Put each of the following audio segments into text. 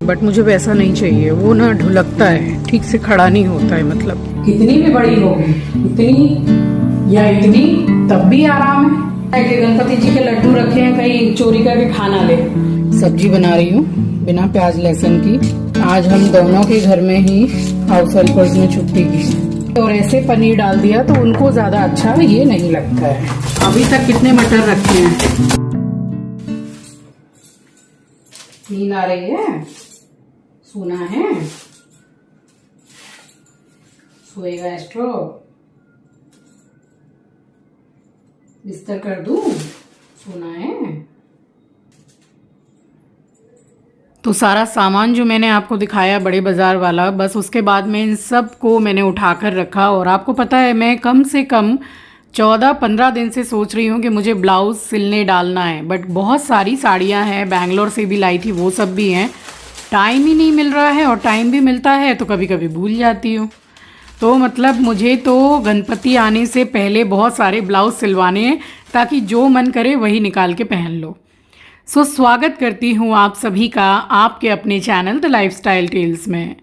But मुझे वैसा नहीं चाहिए, वो ना ढुलकता है, ठीक से खड़ा नहीं होता है। मतलब कितनी भी बड़ी होगी, इतनी या इतनी, तब भी आराम है कि गणपति जी के लड्डू रखे हैं, कहीं चोरी करके खाना ले। सब्जी बना रही हूँ बिना प्याज लहसुन की। आज हम दोनों के घर में ही हाउस हेल्पर्स ने छुट्टी की और ऐसे पनीर डाल दिया तो उनको ज्यादा अच्छा ये नहीं लगता है। अभी तक कितने मटर रखे हैं? नींद आ रही है? सोना है? सोएगा एस्ट्रो? बिस्तर कर दूं? सोना है? तो सारा सामान जो मैंने आपको दिखाया बड़े बाजार वाला, बस उसके बाद में इन सब को मैंने उठाकर रखा। और आपको पता है मैं कम से कम 14-15 दिन से सोच रही हूँ कि मुझे ब्लाउज़ सिलने डालना है, बट बहुत सारी साड़ियाँ हैं, बैंगलोर से भी लाई थी, वो सब भी हैं, टाइम ही नहीं मिल रहा है। और टाइम भी मिलता है तो कभी कभी भूल जाती हूँ। तो मतलब मुझे तो गणपति आने से पहले बहुत सारे ब्लाउज़ सिलवाने हैं ताकि जो मन करे वही निकाल के पहन लो। सो स्वागत करती हूँ आप सभी का आपके अपने चैनल द लाइफस्टाइल टेल्स में।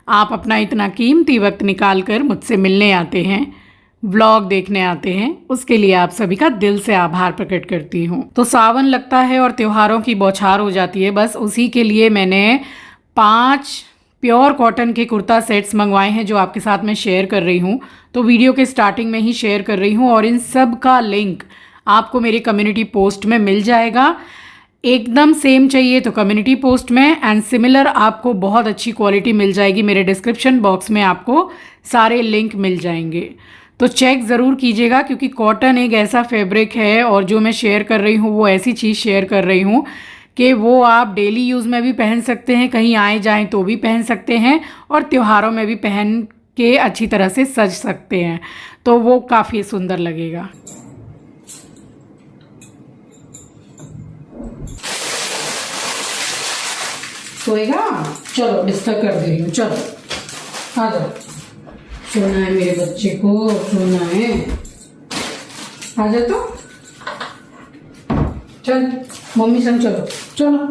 आप अपना इतना कीमती वक्त निकाल कर मुझसे मिलने आते हैं, व्लॉग देखने आते हैं, उसके लिए आप सभी का दिल से आभार प्रकट करती हूँ। तो सावन लगता है और त्योहारों की बौछार हो जाती है, बस उसी के लिए मैंने 5 प्योर कॉटन के कुर्ता सेट्स मंगवाए हैं जो आपके साथ मैं शेयर कर रही हूँ। तो वीडियो के स्टार्टिंग में ही शेयर कर रही हूँ और इन सब का लिंक आपको मेरी कम्युनिटी पोस्ट में मिल जाएगा। एकदम सेम चाहिए तो कम्युनिटी पोस्ट में, एंड सिमिलर आपको बहुत अच्छी क्वालिटी मिल जाएगी मेरे डिस्क्रिप्शन बॉक्स में, आपको सारे लिंक मिल जाएंगे। तो चेक ज़रूर कीजिएगा क्योंकि कॉटन एक ऐसा फैब्रिक है और जो मैं शेयर कर रही हूँ वो ऐसी चीज़ शेयर कर रही हूँ कि वो आप डेली यूज़ में भी पहन सकते हैं, कहीं आए जाएं तो भी पहन सकते हैं, और त्योहारों में भी पहन के अच्छी तरह से सज सकते हैं, तो वो काफ़ी सुंदर लगेगा। सोएगा? चलो डिस्टर्ब कर दे रही हूँ, चलो आ जाओ। सोना है मेरे बच्चे को, सोना है, आ जा। तो चल मम्मी संग चलो, चलो।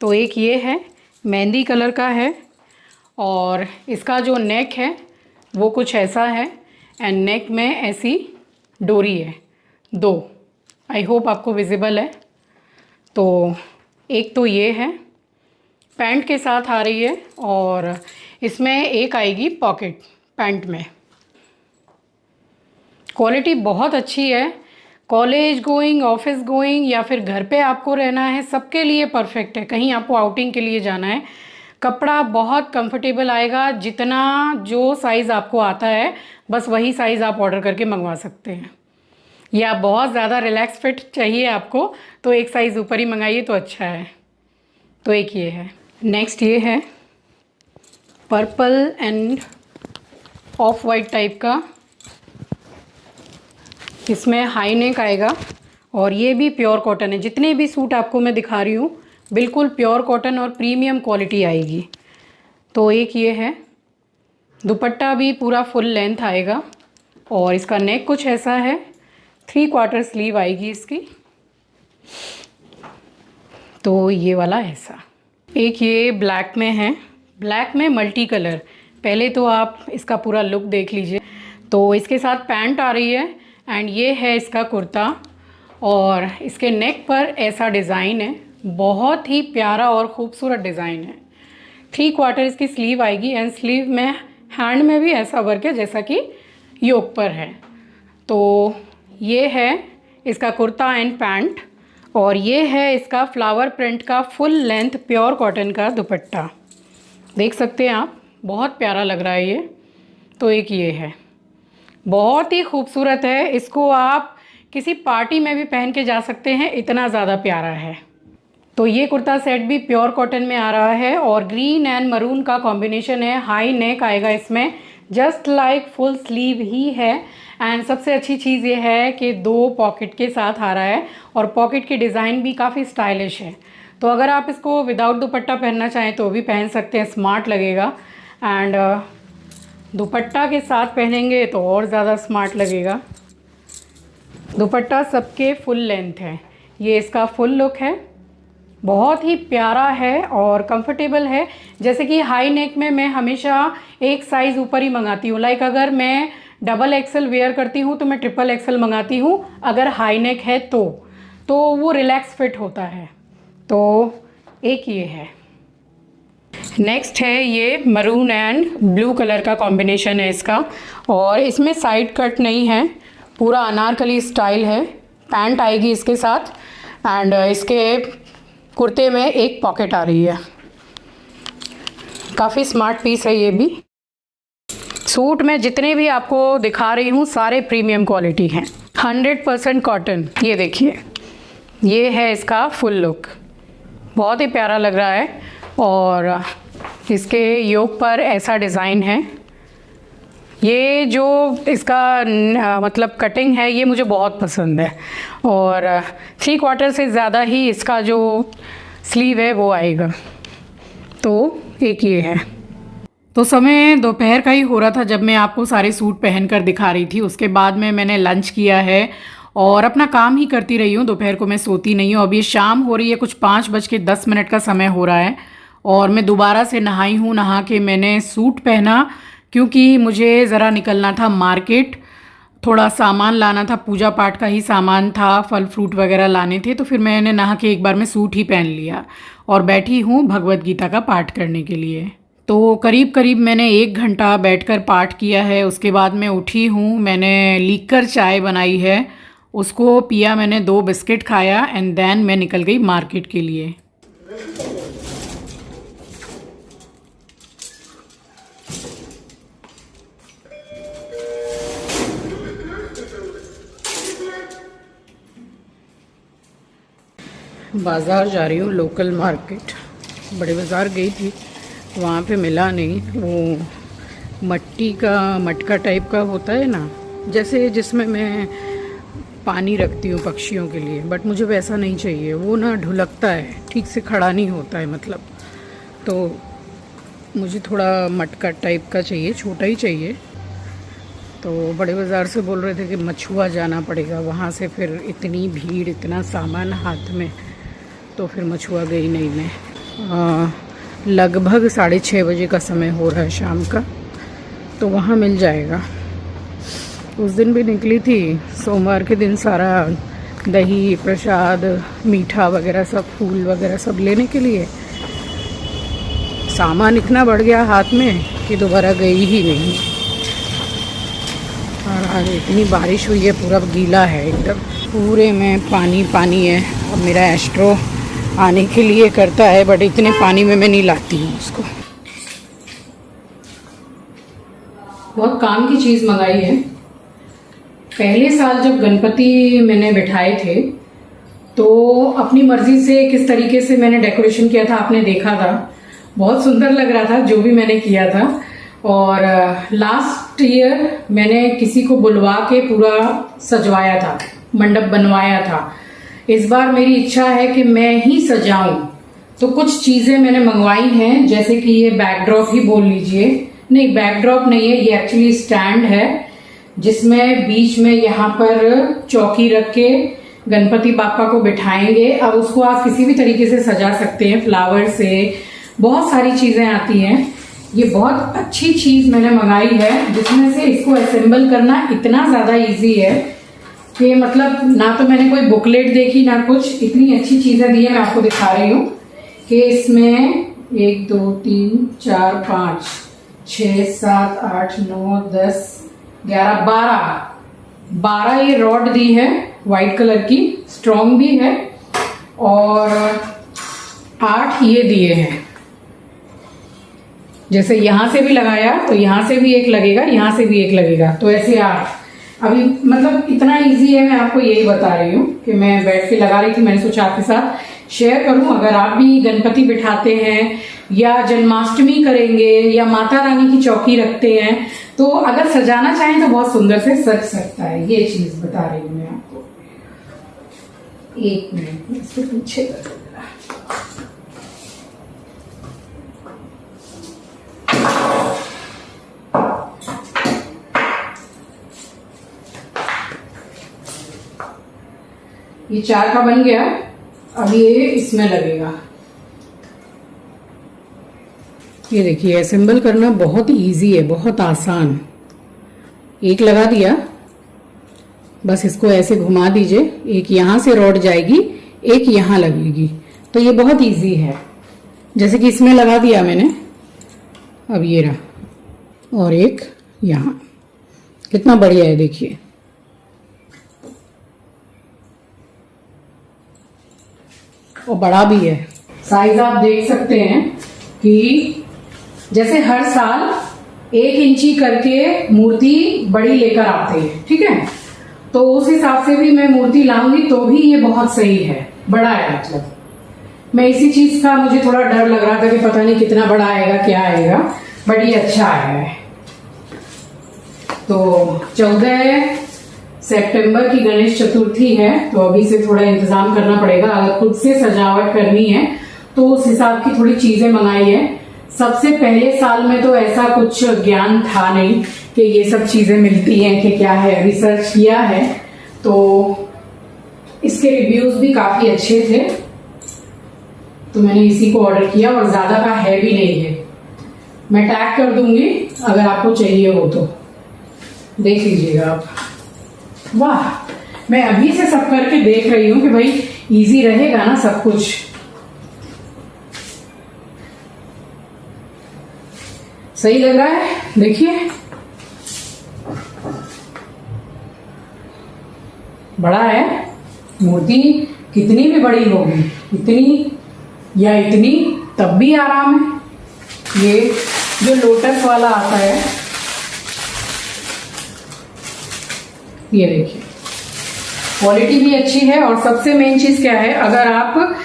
तो एक ये है, मेहंदी कलर का है, और इसका जो नेक है वो कुछ ऐसा है, एंड नेक में ऐसी डोरी है 2। आई होप आपको विजिबल है। तो एक तो ये है, पैंट के साथ आ रही है, और इसमें एक आएगी पॉकेट पैंट में। क्वालिटी बहुत अच्छी है, कॉलेज गोइंग, ऑफिस गोइंग, या फिर घर पे आपको रहना है, सबके लिए परफेक्ट है। कहीं आपको आउटिंग के लिए जाना है, कपड़ा बहुत कंफर्टेबल आएगा। जितना जो साइज़ आपको आता है बस वही साइज़ आप ऑर्डर करके मंगवा सकते हैं, या बहुत ज़्यादा रिलैक्स फिट चाहिए आपको तो एक साइज़ ऊपर ही मंगाइए तो अच्छा है। तो एक ये है। नेक्स्ट ये है purple end of white type का, इसमें हाई नेक आएगा, और ये भी प्योर कॉटन है। जितने भी सूट आपको मैं दिखा रही हूँ बिल्कुल प्योर कॉटन और प्रीमियम क्वालिटी आएगी। तो एक ये है, दुपट्टा भी पूरा फुल लेंथ आएगा, और इसका नेक कुछ ऐसा है, 3/4 स्लीव आएगी इसकी। तो ये वाला ऐसा। एक ये ब्लैक में है, ब्लैक में मल्टी कलर। पहले तो आप इसका पूरा लुक देख लीजिए। तो इसके साथ पैंट आ रही है, एंड ये है इसका कुर्ता, और इसके नेक पर ऐसा डिज़ाइन है, बहुत ही प्यारा और ख़ूबसूरत डिज़ाइन है। 3/4 इसकी स्लीव आएगी, एंड स्लीव में हैंड में भी ऐसा वर्क है जैसा कि योक पर है। तो ये है इसका कुर्ता एंड पैंट, और ये है इसका फ्लावर प्रिंट का फुल लेंथ प्योर कॉटन का दुपट्टा। देख सकते हैं आप, बहुत प्यारा लग रहा है ये। तो एक ये है, बहुत ही खूबसूरत है, इसको आप किसी पार्टी में भी पहन के जा सकते हैं, इतना ज़्यादा प्यारा है। तो ये कुर्ता सेट भी प्योर कॉटन में आ रहा है, और ग्रीन एंड मरून का कॉम्बिनेशन है। हाई नेक आएगा इसमें, जस्ट लाइक फुल स्लीव ही है, एंड सबसे अच्छी चीज़ ये है कि 2 पॉकेट के साथ आ रहा है, और पॉकेट की डिज़ाइन भी काफ़ी स्टाइलिश है। तो अगर आप इसको विदाउट दुपट्टा पहनना चाहें तो भी पहन सकते हैं, स्मार्ट लगेगा। एंड दुपट्टा के साथ पहनेंगे तो और ज़्यादा स्मार्ट लगेगा। दुपट्टा सबके फुल लेंथ है, ये इसका फुल लुक है, बहुत ही प्यारा है और कंफर्टेबल है। जैसे कि हाई नेक में मैं हमेशा एक साइज़ ऊपर ही मंगाती हूँ, लाइक अगर मैं डबल एक्सल वेयर करती हूँ तो मैं ट्रिपल एक्सल मंगाती हूँ अगर हाई नेक है तो वो रिलैक्स फिट होता है। तो एक ये है। नेक्स्ट है ये मरून एंड ब्लू कलर का कॉम्बिनेशन है इसका, और इसमें साइड कट नहीं है, पूरा अनारकली स्टाइल है। पैंट आएगी इसके साथ एंड इसके कुर्ते में एक पॉकेट आ रही है। काफ़ी स्मार्ट पीस है ये भी। सूट में जितने भी आपको दिखा रही हूँ सारे प्रीमियम क्वालिटी हैं, 100% कॉटन। ये देखिए, ये है इसका फुल लुक, बहुत ही प्यारा लग रहा है। और इसके योक पर ऐसा डिज़ाइन है। ये जो इसका मतलब कटिंग है ये मुझे बहुत पसंद है, और 3/4 से ज़्यादा ही इसका जो स्लीव है वो आएगा। तो एक ये है। तो समय दोपहर का ही हो रहा था जब मैं आपको सारे सूट पहनकर दिखा रही थी। उसके बाद में मैंने लंच किया है और अपना काम ही करती रही हूँ। दोपहर को मैं सोती नहीं हूँ। अभी शाम हो रही है, कुछ 5:10 का समय हो रहा है और मैं दोबारा से नहाई हूँ। नहा के मैंने सूट पहना क्योंकि मुझे ज़रा निकलना था मार्केट, थोड़ा सामान लाना था, पूजा पाठ का ही सामान था, फल फ्रूट वगैरह लाने थे। तो फिर मैंने नहा के एक बार में सूट ही पहन लिया और बैठी हूँ भगवत गीता का पाठ करने के लिए। तो करीब करीब मैंने 1 घंटा बैठकर पाठ किया है। उसके बाद मैं उठी हूँ, मैंने लीकर चाय बनाई है, उसको पिया, मैंने 2 बिस्किट खाया एंड देन मैं निकल गई मार्केट के लिए। बाज़ार जा रही हूँ, लोकल मार्केट। बड़े बाज़ार गई थी, वहाँ पे मिला नहीं। वो मटका टाइप का होता है ना, जैसे जिसमें मैं पानी रखती हूँ पक्षियों के लिए, बट मुझे वैसा नहीं चाहिए। वो ना ढुलकता है, ठीक से खड़ा नहीं होता है मतलब। तो मुझे थोड़ा मटका टाइप का चाहिए, छोटा ही चाहिए। तो बड़े बाज़ार से बोल रहे थे कि मछुआ जाना पड़ेगा, वहाँ से फिर इतनी भीड़, इतना सामान हाथ में, तो फिर मछुआ गई नहीं मैं। लगभग 6:30 बजे का समय हो रहा है शाम का, तो वहाँ मिल जाएगा। उस दिन भी निकली थी, सोमवार के दिन, सारा दही प्रसाद मीठा वगैरह सब, फूल वगैरह सब लेने के लिए। सामान इतना बढ़ गया हाथ में कि दोबारा गई ही नहीं। और आज इतनी बारिश हुई है, पूरा गीला है एकदम, पूरे में पानी पानी है। और मेरा एस्ट्रो आने के लिए करता है, बट इतने पानी में मैं नहीं लाती हूँ उसको। बहुत काम की चीज़ मंगाई है। पहले साल जब गणपति मैंने बिठाए थे तो अपनी मर्जी से किस तरीके से मैंने डेकोरेशन किया था आपने देखा था, बहुत सुंदर लग रहा था जो भी मैंने किया था। और लास्ट ईयर मैंने किसी को बुलवा के पूरा सजवाया था, मंडप बनवाया था। इस बार मेरी इच्छा है कि मैं ही सजाऊं, तो कुछ चीजें मैंने मंगवाई हैं, जैसे कि ये बैकड्रॉप ही बोल लीजिए, नहीं बैकड्रॉप नहीं है, ये एक्चुअली स्टैंड है जिसमें बीच में यहाँ पर चौकी रख के गणपति बापा को बिठाएंगे। अब उसको आप किसी भी तरीके से सजा सकते हैं, फ्लावर से, बहुत सारी चीजें आती हैं। ये बहुत अच्छी चीज मैंने मंगाई है, जिसमें से इसको असेंबल करना इतना ज्यादा इजी है कि मतलब ना तो मैंने कोई बुकलेट देखी ना कुछ, इतनी अच्छी चीजें दी है। मैं आपको दिखा रही हूँ कि इसमें 1 2 3 4 5 6 7 8 9 10 11 12 ये रॉड दी है वाइट कलर की, स्ट्रॉन्ग भी है, और 8 ये दिए हैं। जैसे यहां से भी लगाया तो यहां से भी एक लगेगा, यहां से भी एक लगेगा, तो ऐसे 8। अभी मतलब इतना इजी है, मैं आपको यही बता रही हूँ कि मैं बैठ के लगा रही थी। मैंने सोचा आपके साथ शेयर करूं। अगर आप भी गणपति बिठाते हैं या जन्माष्टमी करेंगे या माता रानी की चौकी रखते हैं, तो अगर सजाना चाहें तो बहुत सुंदर से सज सकता है। ये चीज बता रही हूँ मैं आपको। 1 मिनट में इसको पीछे कर दूंगा। ये 4 का बन गया। अब ये इसमें लगेगा। ये देखिए, असेंबल करना बहुत इजी है, बहुत आसान। एक लगा दिया, बस इसको ऐसे घुमा दीजिए, एक यहां से रॉड जाएगी, एक यहां लगेगी, तो ये बहुत इजी है। जैसे कि इसमें लगा दिया मैंने, अब ये रहा, और एक यहां। कितना बढ़िया है देखिए। और बड़ा भी है, साइज आप देख सकते हैं कि जैसे हर साल 1 इंची करके मूर्ति बड़ी लेकर आते हैं, ठीक है, तो उस हिसाब से भी मैं मूर्ति लाऊंगी तो भी ये बहुत सही है, बड़ा है। मतलब मैं इसी चीज का मुझे थोड़ा डर लग रहा था कि पता नहीं कितना बड़ा आएगा, क्या आएगा, बट ये अच्छा आया है। तो 14 सितंबर की गणेश चतुर्थी है, तो अभी से थोड़ा इंतजाम करना पड़ेगा। अगर खुद से सजावट करनी है तो उस हिसाब की थोड़ी चीजें मंगाई है। सबसे पहले साल में तो ऐसा कुछ ज्ञान था नहीं कि ये सब चीजें मिलती हैं कि क्या है, रिसर्च किया है तो इसके रिव्यूज भी काफी अच्छे थे, तो मैंने इसी को ऑर्डर किया। और ज्यादा का है भी नहीं है, मैं टैग कर दूंगी अगर आपको चाहिए हो तो देख लीजिएगा आप। वाह, मैं अभी से सब करके देख रही हूं कि भाई इजी रहेगा ना सब कुछ। सही लग रहा है, देखिए बड़ा है। मूर्ति कितनी भी बड़ी होगी, इतनी या इतनी, तब भी आराम है। ये जो लोटस वाला आता है, ये देखिए क्वालिटी भी अच्छी है। और सबसे मेन चीज क्या है, अगर आप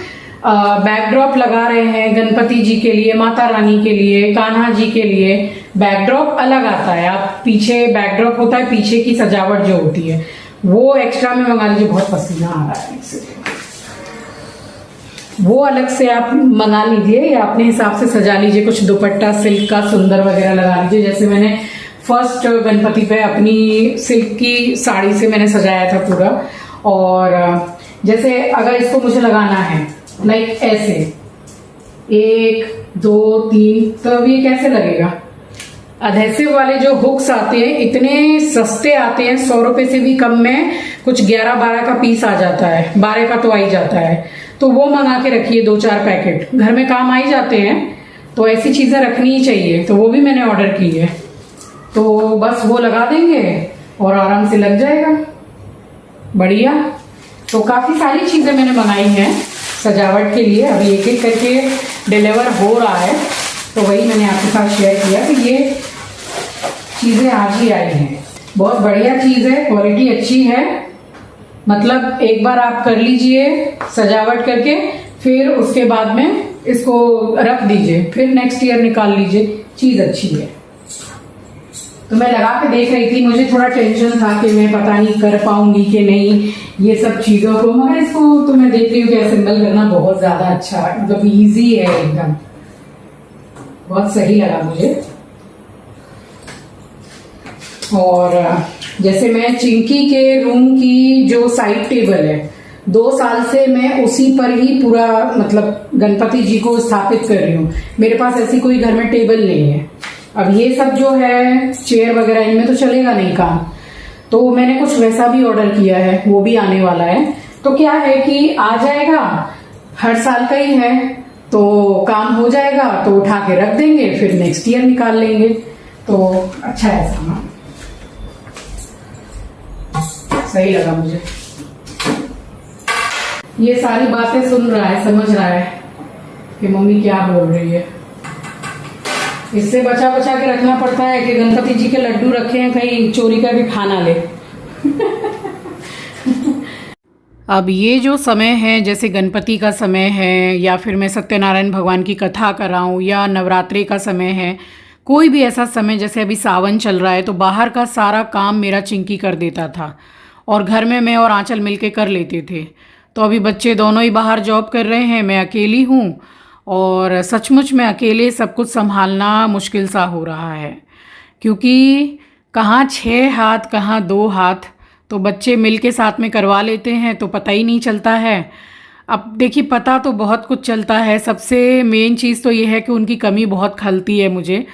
बैकड्रॉप लगा रहे हैं गणपति जी के लिए, माता रानी के लिए, कान्हा जी के लिए, बैकड्रॉप अलग आता है। आप पीछे बैकड्रॉप होता है, पीछे की सजावट जो होती है वो एक्स्ट्रा में मंगा लीजिए। बहुत पसीना आ रहा है इससे, वो अलग से आप मंगा लीजिए या अपने हिसाब से सजा लीजिए। कुछ दुपट्टा सिल्क का सुंदर वगैरह लगा लीजिए। जैसे मैंने फर्स्ट गणपति पे अपनी सिल्क की साड़ी से मैंने सजाया था पूरा। और जैसे अगर इसको मुझे लगाना है लाइक ऐसे 1 2 3, तो अब ये कैसे लगेगा। अधेसिव वाले जो हुक्स आते हैं इतने सस्ते आते हैं, 100 रुपए से भी कम में कुछ 11-12 का पीस आ जाता है, 12 का तो आ ही जाता है। तो वो मंगा के रखिए 2-4 पैकेट, घर में काम आ ही जाते हैं। तो ऐसी चीजें रखनी ही चाहिए, तो वो भी मैंने ऑर्डर की है। तो बस वो लगा देंगे और आराम से लग जाएगा, बढ़िया। तो काफी सारी चीजें मैंने मंगाई हैं सजावट के लिए। अभी एक एक करके डिलीवर हो रहा है, तो वही मैंने आपके साथ शेयर किया कि ये चीजें आज ही आई हैं। बहुत बढ़िया चीज है, क्वालिटी अच्छी है। मतलब एक बार आप कर लीजिए सजावट करके, फिर उसके बाद में इसको रख दीजिए, फिर नेक्स्ट ईयर निकाल लीजिए, चीज अच्छी है। तो मैं लगा के देख रही थी, मुझे थोड़ा टेंशन था कि मैं पता नहीं कर पाऊंगी कि नहीं ये सब चीजों को, मगर इसको तो मैं देख रही हूँ कि असेंबल करना बहुत ज्यादा अच्छा है, मतलब इजी है एकदम, बहुत सही लगा मुझे। और जैसे मैं चिंकी के रूम की जो साइड टेबल है, 2 साल से मैं उसी पर ही पूरा मतलब गणपति जी को स्थापित कर रही हूँ। मेरे पास ऐसी कोई घर में टेबल नहीं है। अब ये सब जो है चेयर वगैरह, इनमें तो चलेगा नहीं काम, तो मैंने कुछ वैसा भी ऑर्डर किया है, वो भी आने वाला है। तो क्या है कि आ जाएगा, हर साल का ही है, तो काम हो जाएगा, तो उठा के रख देंगे, फिर नेक्स्ट ईयर निकाल लेंगे। तो अच्छा है सामान, सही लगा मुझे। ये सारी बातें सुन रहा है, समझ रहा है कि मम्मी क्या बोल रही है। इससे बचा बचा के रखना पड़ता है कि गणपति जी के लड्डू रखे हैं, कहीं चोरी करके खाना ले। अब ये जो समय है, जैसे गणपति का समय है, या फिर मैं सत्यनारायण भगवान की कथा कर रहा हूँ, या नवरात्रि का समय है, कोई भी ऐसा समय, जैसे अभी सावन चल रहा है, तो बाहर का सारा काम मेरा चिंकी कर देता था और घर में मैं और आंचल मिलके कर लेते थे। तो अभी बच्चे दोनों ही बाहर जॉब कर रहे हैं, मैं अकेली हूँ, और सचमुच में अकेले सब कुछ संभालना मुश्किल सा हो रहा है, क्योंकि कहाँ 6 हाथ कहाँ 2 हाथ, तो बच्चे मिल के साथ में करवा लेते हैं तो पता ही नहीं चलता है। अब देखिए पता तो बहुत कुछ चलता है, सबसे मेन चीज़ तो ये है कि उनकी कमी बहुत खलती है मुझे।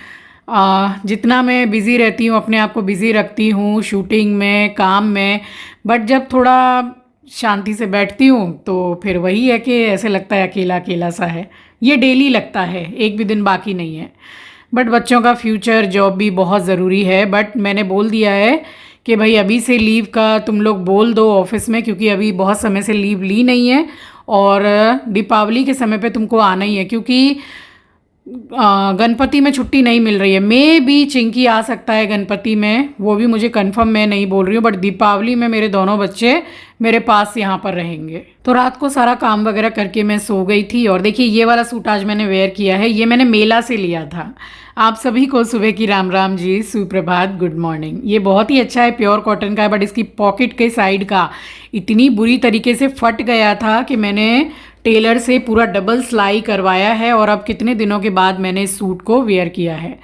जितना मैं बिज़ी रहती हूँ, अपने आप को बिज़ी रखती हूँ शूटिंग में, काम में, बट जब थोड़ा शांति से बैठती हूँ तो फिर वही है कि ऐसे लगता है अकेला अकेला सा है। ये डेली लगता है, एक भी दिन बाकी नहीं है। बट बच्चों का फ्यूचर, जॉब भी बहुत ज़रूरी है। बट मैंने बोल दिया है कि भाई अभी से लीव का तुम लोग बोल दो ऑफिस में, क्योंकि अभी बहुत समय से लीव ली नहीं है और दीपावली के समय पे तुमको आना ही है, क्योंकि गणपति में छुट्टी नहीं मिल रही है। मे भी चिंकी आ सकता है गणपति में, वो भी मुझे कंफर्म मैं नहीं बोल रही हूँ, बट दीपावली में मेरे दोनों बच्चे मेरे पास यहाँ पर रहेंगे। तो रात को सारा काम वगैरह करके मैं सो गई थी। और देखिए ये वाला सूट आज मैंने वेयर किया है, ये मैंने मेला से लिया था। आप सभी को सुबह की राम राम जी, सुप्रभात, गुड मॉर्निंग। ये बहुत ही अच्छा है, प्योर कॉटन का है, बट इसकी पॉकेट के साइड का इतनी बुरी तरीके से फट गया था कि मैंने टेलर से पूरा डबल सिलाई करवाया है और अब कितने दिनों के बाद मैंने इस सूट को वेयर किया है।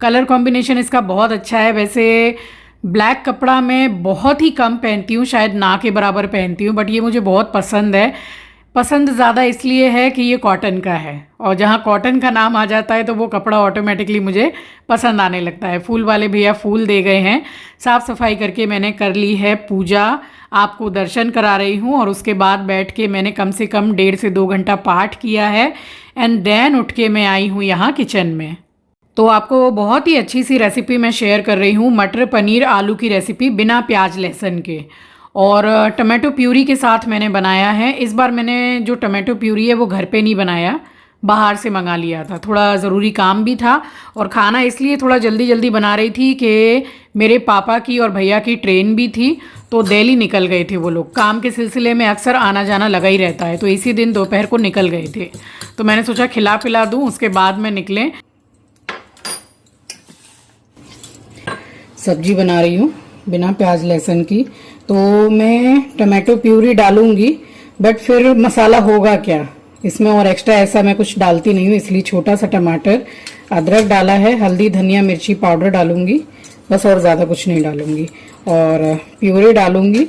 कलर कॉम्बिनेशन इसका बहुत अच्छा है। वैसे ब्लैक कपड़ा मैं बहुत ही कम पहनती हूँ, शायद ना के बराबर पहनती हूँ, बट ये मुझे बहुत पसंद है। पसंद ज़्यादा इसलिए है कि ये कॉटन का है, और जहाँ कॉटन का नाम आ जाता है तो वो कपड़ा ऑटोमेटिकली मुझे पसंद आने लगता है। फूल वाले भैया फूल दे गए हैं, साफ़ सफाई करके मैंने कर ली है पूजा, आपको दर्शन करा रही हूँ, और उसके बाद बैठ के मैंने कम से कम 1.5 से 2 घंटा पाठ किया है। एंड देन उठ के मैं आई हूँ यहाँ किचन में। तो आपको बहुत ही अच्छी सी रेसिपी मैं शेयर कर रही हूँ, मटर पनीर आलू की रेसिपी बिना प्याज लहसुन के, और टमाटो प्यूरी के साथ मैंने बनाया है। इस बार मैंने जो टमाटो प्यूरी है वो घर पे नहीं बनाया, बाहर से मंगा लिया था। थोड़ा ज़रूरी काम भी था और खाना इसलिए थोड़ा जल्दी जल्दी बना रही थी कि मेरे पापा की और भैया की ट्रेन भी थी, तो दिल्ली निकल गए थे वो लोग। काम के सिलसिले में अक्सर आना जाना लगा ही रहता है, तो इसी दिन दोपहर को निकल गए थे। तो मैंने सोचा खिला पिला दूँ, उसके बाद में निकलें। सब्जी बना रही हूँ बिना प्याज लहसुन की, तो मैं टमाटो प्यूरी डालूंगी, बट फिर मसाला होगा क्या इसमें, और एक्स्ट्रा ऐसा मैं कुछ डालती नहीं हूँ, इसलिए छोटा सा टमाटर, अदरक डाला है, हल्दी धनिया मिर्ची पाउडर डालूंगी बस, और ज़्यादा कुछ नहीं डालूंगी। और प्यूरी डालूंगी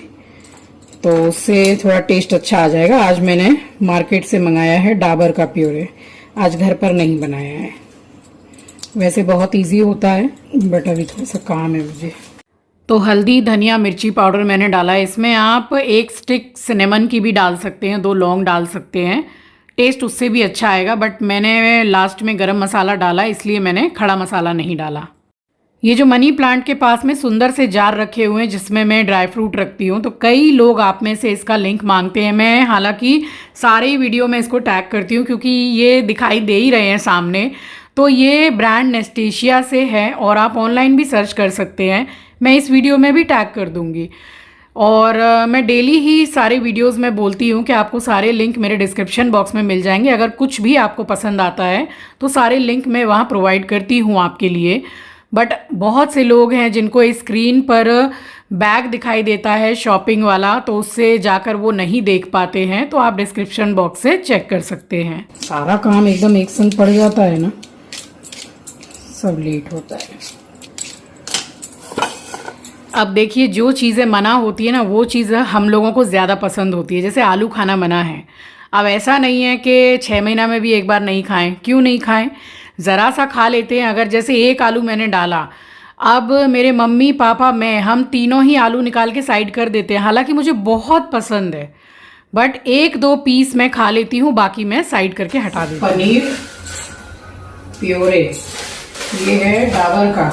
तो उससे थोड़ा टेस्ट अच्छा आ जाएगा। आज मैंने मार्केट से मंगाया है डाबर का प्यूरी, आज घर पर नहीं बनाया है। वैसे बहुत ईजी होता है, बट अभी थोड़ा सा काम है मुझे। तो हल्दी धनिया मिर्ची पाउडर मैंने डाला है। इसमें आप 1 स्टिक सिनेमन की भी डाल सकते हैं, 2 लौंग डाल सकते हैं, टेस्ट उससे भी अच्छा आएगा। बट मैंने लास्ट में गरम मसाला डाला, इसलिए मैंने खड़ा मसाला नहीं डाला। ये जो मनी प्लांट के पास में सुंदर से जार रखे हुए हैं जिसमें मैं ड्राई फ्रूट रखती हूँ, तो कई लोग आप में से इसका लिंक मांगते हैं। मैं हालांकि सारे वीडियो में इसको टैग करती हूँ क्योंकि ये दिखाई दे ही रहे हैं सामने। तो ये ब्रांड नेस्टेशिया से है और आप ऑनलाइन भी सर्च कर सकते हैं, मैं इस वीडियो में भी टैग कर दूंगी। और मैं डेली ही सारे वीडियोस में बोलती हूँ कि आपको सारे लिंक मेरे डिस्क्रिप्शन बॉक्स में मिल जाएंगे। अगर कुछ भी आपको पसंद आता है तो सारे लिंक मैं वहाँ प्रोवाइड करती हूँ आपके लिए। बट बहुत से लोग हैं जिनको स्क्रीन पर बैग दिखाई देता है शॉपिंग वाला, तो उससे जाकर वो नहीं देख पाते हैं, तो आप डिस्क्रिप्शन बॉक्स से चेक कर सकते हैं। सारा काम एकदम एक संग पड़ जाता है ना, सब लेट होता है। अब देखिए जो चीज़ें मना होती है ना, वो चीज़ें हम लोगों को ज़्यादा पसंद होती है। जैसे आलू खाना मना है, अब ऐसा नहीं है कि 6 महीना में भी एक बार नहीं खाएं। क्यों नहीं खाएं, ज़रा सा खा लेते हैं। अगर जैसे 1 आलू मैंने डाला, अब मेरे मम्मी पापा मैं, हम तीनों ही आलू निकाल के साइड कर देते हैं। हालांकि मुझे बहुत पसंद है, बट 1-2 पीस मैं खा लेती हूँ, बाकी मैं साइड करके हटा देती हूँ। पनीर प्योरे ये है डाबर का,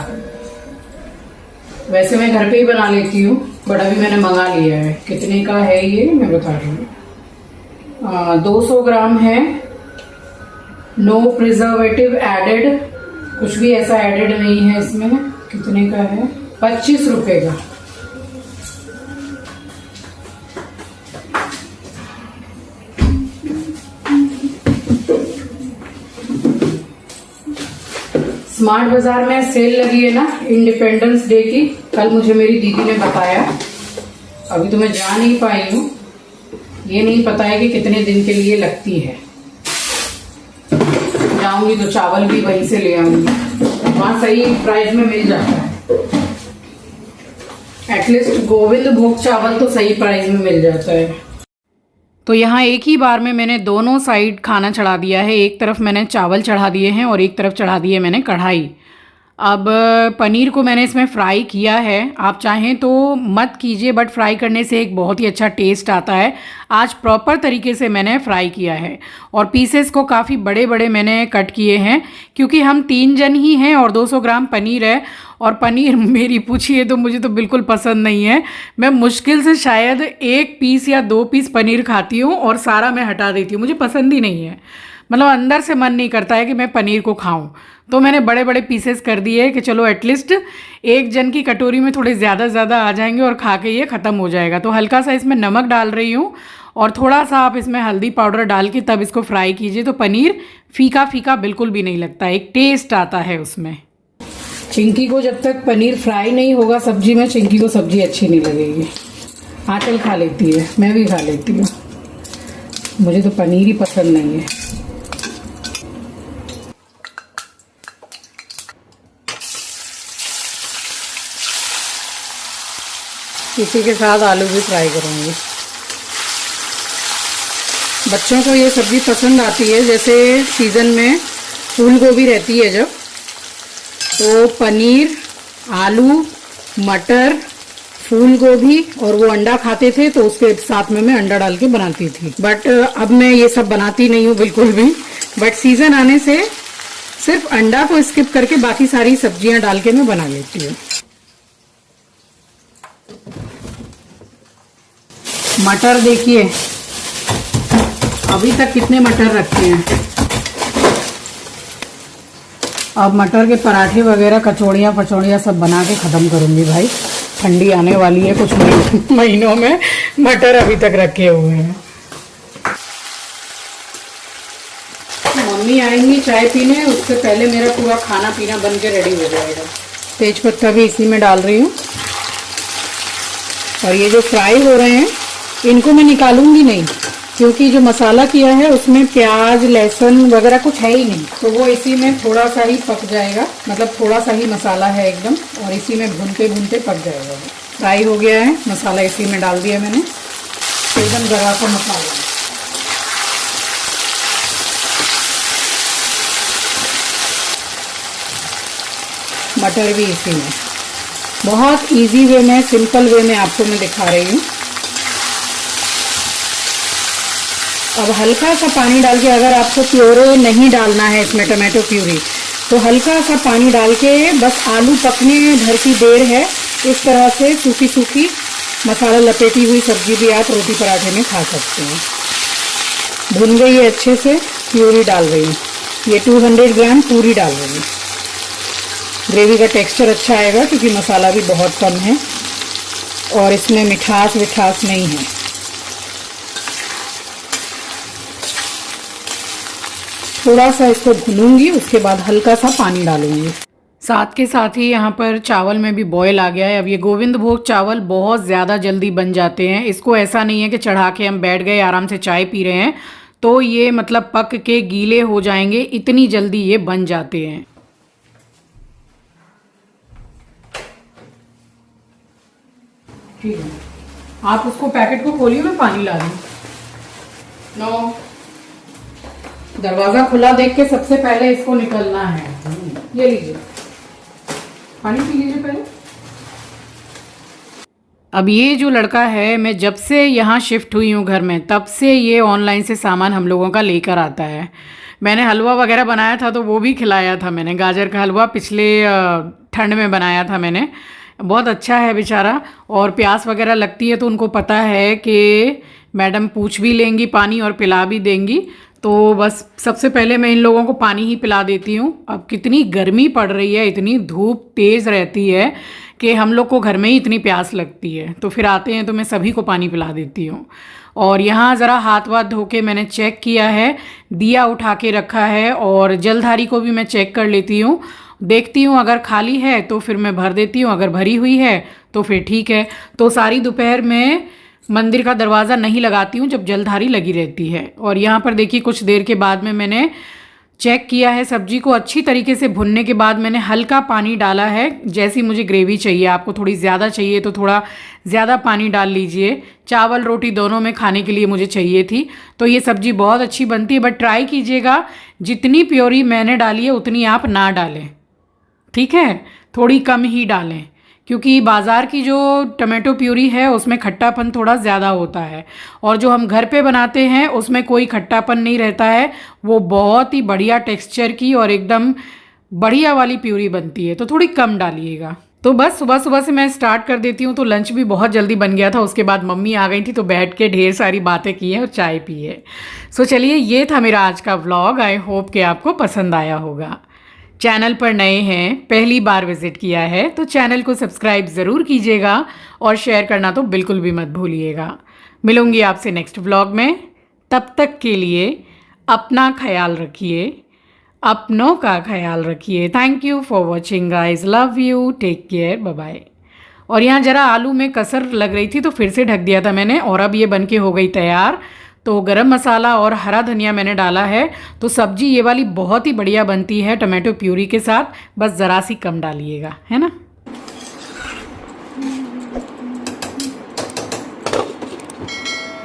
वैसे मैं घर पे ही बना लेती हूँ, बट अभी मैंने मंगा लिया है। कितने का है ये मैं बता रही हूँ। 200 ग्राम है, नो प्रिजर्वेटिव एडेड, कुछ भी ऐसा एडेड नहीं है इसमें। कितने का है, 25 रुपए का। स्मार्ट बाजार में सेल लगी है ना इंडिपेंडेंस डे की, कल मुझे मेरी दीदी ने बताया। अभी तो मैं जा नहीं पाई हूँ, ये नहीं पता है कि कितने दिन के लिए लगती है। जाऊंगी तो चावल भी वहीं से ले आऊंगी, वहां सही प्राइस में मिल जाता है। एटलीस्ट गोविंद भोग चावल तो सही प्राइस में मिल जाता है। तो यहाँ एक ही बार में मैंने दोनों साइड खाना चढ़ा दिया है। एक तरफ मैंने चावल चढ़ा दिए हैं और एक तरफ चढ़ा दिए मैंने कढ़ाई। अब पनीर को मैंने इसमें फ्राई किया है। आप चाहें तो मत कीजिए, बट फ्राई करने से एक बहुत ही अच्छा टेस्ट आता है। आज प्रॉपर तरीके से मैंने फ्राई किया है और पीसेस को काफ़ी बड़े बड़े मैंने कट किए हैं, क्योंकि हम 3 जन ही हैं और 200 ग्राम पनीर है। और पनीर मेरी पूछिए तो मुझे तो बिल्कुल पसंद नहीं है। मैं मुश्किल से शायद 1 पीस या 2 पीस पनीर खाती हूँ और सारा मैं हटा देती हूँ। मुझे पसंद ही नहीं है, मतलब अंदर से मन नहीं करता है कि मैं पनीर को खाऊं। तो मैंने बड़े बड़े पीसेस कर दिए कि चलो एटलीस्ट एक जन की कटोरी में थोड़े ज़्यादा आ जाएंगे और खा के ये ख़त्म हो जाएगा। तो हल्का सा इसमें नमक डाल रही हूँ और थोड़ा सा आप इसमें हल्दी पाउडर डाल के तब इसको फ्राई कीजिए, तो पनीर फीका फीका बिल्कुल भी नहीं लगता, एक टेस्ट आता है उसमें। चिंकी को जब तक पनीर फ्राई नहीं होगा सब्जी में, चिंकी को सब्जी अच्छी नहीं लगेगी। आंचल खा लेती है, मैं भी खा लेती हूँ, मुझे तो पनीर ही पसंद नहीं है। इसी के साथ आलू भी फ्राई करूँगी। बच्चों को ये सब्ज़ी पसंद आती है, जैसे सीज़न में फूल गोभी रहती है जब, तो पनीर, आलू, मटर, फूल गोभी और वो अंडा खाते थे, तो उसके साथ में मैं अंडा डाल के बनाती थी। बट अब मैं ये सब बनाती नहीं हूँ बिल्कुल भी। बट सीज़न आने से सिर्फ अंडा को स्किप करके बाकी सारी सब्जियां डाल के मैं बना लेती हूँ। मटर देखिए अभी तक कितने मटर रखे हैं। अब मटर के पराठे वगैरह, कचौड़ियाँ पचौड़ियाँ सब बना के ख़त्म करूँगी भाई। ठंडी आने वाली है, कुछ महीनों में मटर अभी तक रखे हुए हैं। मम्मी आएंगी चाय पीने, उससे पहले मेरा पूरा खाना पीना बन के रेडी हो जाएगा। तेज पत्ता भी इसी में डाल रही हूँ। और ये जो फ्राई हो रहे हैं इनको मैं निकालूंगी नहीं, क्योंकि जो मसाला किया है उसमें प्याज लहसुन वगैरह कुछ है ही नहीं, तो वो इसी में थोड़ा सा ही पक जाएगा। मतलब थोड़ा सा ही मसाला है एकदम, और इसी में भूनते भूनते पक जाएगा। फ्राई हो गया है, मसाला इसी में डाल दिया मैंने, एकदम जरा सा मसाला। मटर भी इसी में। बहुत इजी वे में, सिंपल वे में आपको मैं दिखा रही हूँ। अब हल्का सा पानी डाल के, अगर आपको प्योरे नहीं डालना है इसमें टमाटो प्यूरी, तो हल्का सा पानी डाल के बस आलू पकने भर की देर है। इस तरह से सूखी सूखी मसाला लपेटी हुई सब्जी भी आप रोटी पराठे में खा सकते हैं। भुन गई है अच्छे से, प्यूरी डाल रही हूँ। ये 200 ग्राम पूरी डाल रही हूँ। ग्रेवी का टेक्सचर अच्छा आएगा क्योंकि मसाला भी बहुत कम है और इसमें मिठास विठास नहीं है। थोड़ा सा इसको भूनूंगी, उसके बाद हल्का सा पानी डालूंगी। साथ के साथ ही यहाँ पर चावल में भी बॉयल आ गया है। अब ये गोविंद भोग चावल बहुत ज़्यादा जल्दी बन जाते हैं। इसको ऐसा नहीं है कि चढ़ा के हम बैठ गए आराम से चाय पी रहे हैं तो ये मतलब पक के गीले हो जाएंगे, इतनी जल्दी ये बन जाते हैं। ठीक है, आप उसको पैकेट को खोलिए, मैं पानी ला दूँ। नो, दरवाजा खुला देख के सबसे पहले इसको निकलना है। ये लीजिए, पानी पी लीजिए पहले। अब ये जो लड़का है, मैं जब से यहाँ शिफ्ट हुई हूँ घर में, तब से ये ऑनलाइन से सामान हम लोगों का लेकर आता है। मैंने हलवा वगैरह बनाया था तो वो भी खिलाया था मैंने। गाजर का हलवा पिछले ठंड में बनाया था मैंने, बहुत अच्छा है बेचारा। और प्यास वगैरह लगती है तो उनको पता है कि मैडम पूछ भी लेंगी पानी और पिला भी देंगी, तो बस सबसे पहले मैं इन लोगों को पानी ही पिला देती हूँ। अब कितनी गर्मी पड़ रही है, इतनी धूप तेज़ रहती है कि हम लोग को घर में ही इतनी प्यास लगती है, तो फिर आते हैं तो मैं सभी को पानी पिला देती हूँ। और यहाँ ज़रा हाथ वाथ धो के मैंने चेक किया है, दिया उठा के रखा है, और जलधारी को भी मैं चेक कर लेती हूँ, देखती हूँ अगर खाली है तो फिर मैं भर देती हूँ, अगर भरी हुई है तो फिर ठीक है। तो सारी दोपहर में मंदिर का दरवाज़ा नहीं लगाती हूँ जब जलधारी लगी रहती है। और यहाँ पर देखिए कुछ देर के बाद में मैंने चेक किया है सब्जी को अच्छी तरीके से भुनने के बाद मैंने हल्का पानी डाला है। जैसी मुझे ग्रेवी चाहिए, आपको थोड़ी ज़्यादा चाहिए तो थोड़ा ज़्यादा पानी डाल लीजिए। चावल रोटी दोनों में खाने के लिए मुझे चाहिए थी। तो ये सब्जी बहुत अच्छी बनती है, बट ट्राई कीजिएगा जितनी प्योरी मैंने डाली है उतनी आप ना डालें, ठीक है, थोड़ी कम ही डालें, क्योंकि बाज़ार की जो टमाटो प्यूरी है उसमें खट्टापन थोड़ा ज़्यादा होता है और जो हम घर पे बनाते हैं उसमें कोई खट्टापन नहीं रहता है। वो बहुत ही बढ़िया टेक्सचर की और एकदम बढ़िया वाली प्यूरी बनती है, तो थोड़ी कम डालिएगा। तो बस सुबह सुबह से मैं स्टार्ट कर देती हूँ, तो लंच भी बहुत जल्दी बन गया था। उसके बाद मम्मी आ गई थी तो बैठ के ढेर सारी बातें की हैं और चाय पी है। सो चलिए, ये था मेरा आज का व्लॉग। आई होप कि आपको पसंद आया होगा। चैनल पर नए हैं, पहली बार विजिट किया है तो चैनल को सब्सक्राइब ज़रूर कीजिएगा और शेयर करना तो बिल्कुल भी मत भूलिएगा। मिलूंगी आपसे नेक्स्ट व्लॉग में। तब तक के लिए अपना ख्याल रखिए, अपनों का ख्याल रखिए। Thank you for watching guys, love you, take care, bye bye. और यहाँ ज़रा आलू में कसर लग रही थी तो फिर से ढक दिया था मैंने, और अब ये बन के हो गई तैयार। तो गरम मसाला और हरा धनिया मैंने डाला है, तो सब्जी ये वाली बहुत ही बढ़िया बनती है टमाटो प्यूरी के साथ। बस ज़रा सी कम डालिएगा, है ना।